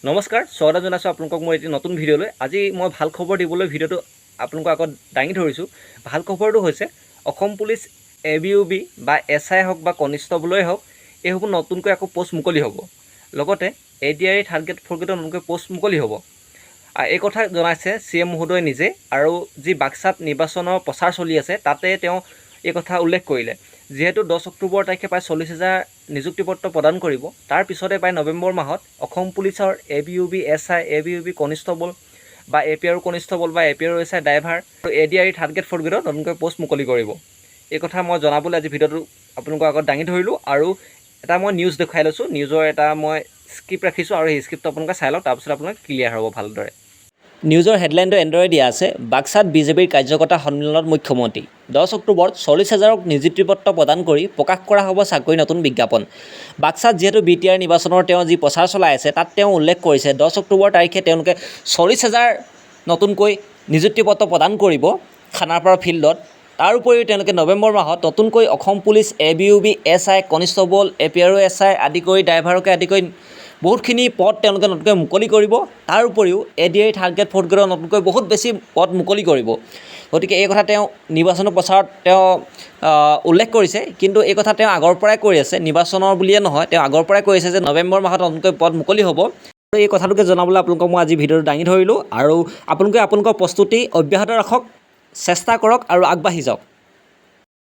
নমস্কাৰ, স্বাগতম জনাইছোঁ আপোনালোকক মই এটি নতুন ভিডিঅ'লৈ। আজি মই ভাল খবৰ দিবলৈ ভিডিঅ'টো আপোনালোকৰ আগত দাঙি ধৰিছোঁ। ভাল খবৰটো হৈছে অসম পুলিচ ABUB বা SI হওক বা কনিষ্টবলেই হওক, এইসমূহ নতুনকৈ আকৌ পোষ্ট মুকলি হ'ব। লগতে ADRE থাৰ্ড গ্ৰেড ফ'ৰ্থ গ্ৰেডৰ নতুনকৈ পোষ্ট মুকলি হ'ব। এই কথা জনাইছে CM মহোদয়ে নিজে, আৰু যি বাক্সাত নিৰ্বাচনৰ প্ৰচাৰ চলি আছে তাতে তেওঁ এই কথা উল্লেখ কৰিলে। যিহেতু 10 অক্টোবৰ তাৰিখে প্ৰায় 40,000 নিযুক্তি পত্ৰ প্ৰদান কৰিব, তাৰ পিছতে প্ৰায় নৱেম্বৰ মাহত অসম পুলিচৰ ABUB SI, ABUB কনিষ্টবল বা APR কনিষ্টবল বা APR SI ড্ৰাইভাৰ আৰু ADRE থাৰ্ড গ্ৰেড ফ'ৰ্থ গ্ৰেডৰ নতুনকৈ পোষ্ট মুকলি কৰিব। এই কথা মই জনাবলৈ আজি ভিডিঅ'টো আপোনালোকৰ আগত দাঙি ধৰিলোঁ, আৰু এটা মই নিউজ দেখুৱাই লৈছোঁ। নিউজৰ এটা মই স্ক্ৰিপ্ট ৰাখিছোঁ, আৰু সেই স্ক্ৰিপ্টটো আপোনালোকে চাই লওক, তাৰপিছত আপোনালোক ক্লিয়াৰ হ'ব ভালদৰে। নিউজৰ হেডলাইনটো এনেদৰে দিয়া আছে: বাক্সাত বিজেপিৰ কাৰ্যকৰ্তা সন্মিলনত মুখ্যমন্ত্ৰী। 10 অক্টোবৰত 40,000ক নিযুক্তি পত্ৰ প্ৰদান কৰি প্ৰকাশ কৰা হ'ব চাকৰিৰ নতুন বিজ্ঞাপন। বাক্সাত যিহেতু BTR নিৰ্বাচনৰ তেওঁ যি প্ৰচাৰ চলাই আছে, তাত তেওঁ উল্লেখ কৰিছে 10 অক্টোবৰ তাৰিখে তেওঁলোকে 40,000 নতুনকৈ নিযুক্তি পত্ৰ প্ৰদান কৰিব খানাপাৰা ফিল্ডত। তাৰ উপৰিও তেওঁলোকে নৱেম্বৰ মাহত নতুনকৈ Assam police ABUB SI constable APR SI আদি কৰি ড্ৰাইভাৰকে আদি কৰি বহুতখিনি পদ তেওঁলোকে নতুনকৈ মুকলি কৰিব। তাৰ উপৰিও ADRE থাৰ্ড গ্ৰেড ফ'ৰ্থ গ্ৰেডৰ নতুনকৈ বহুত বেছি পদ মুকলি কৰিব। গতিকে এই কথা তেওঁ নিৰ্বাচনৰ প্ৰচাৰত তেওঁ উল্লেখ কৰিছে, কিন্তু এই কথা তেওঁ আগৰ পৰাই কৈ আছে, নিৰ্বাচনৰ বুলিয়ে নহয়, তেওঁ আগৰ পৰাই কৈ আছে যে নৱেম্বৰ মাহত নতুনকৈ পদ মুকলি হ'ব। আৰু এই কথাটোকে জনাবলৈ আপোনালোকক মই আজি ভিডিঅ'টো দাঙি ধৰিলোঁ, আৰু আপোনালোকে আপোনালোকৰ প্ৰস্তুতি অব্যাহত ৰাখক, চেষ্টা কৰক আৰু আগবাঢ়ি যাওক।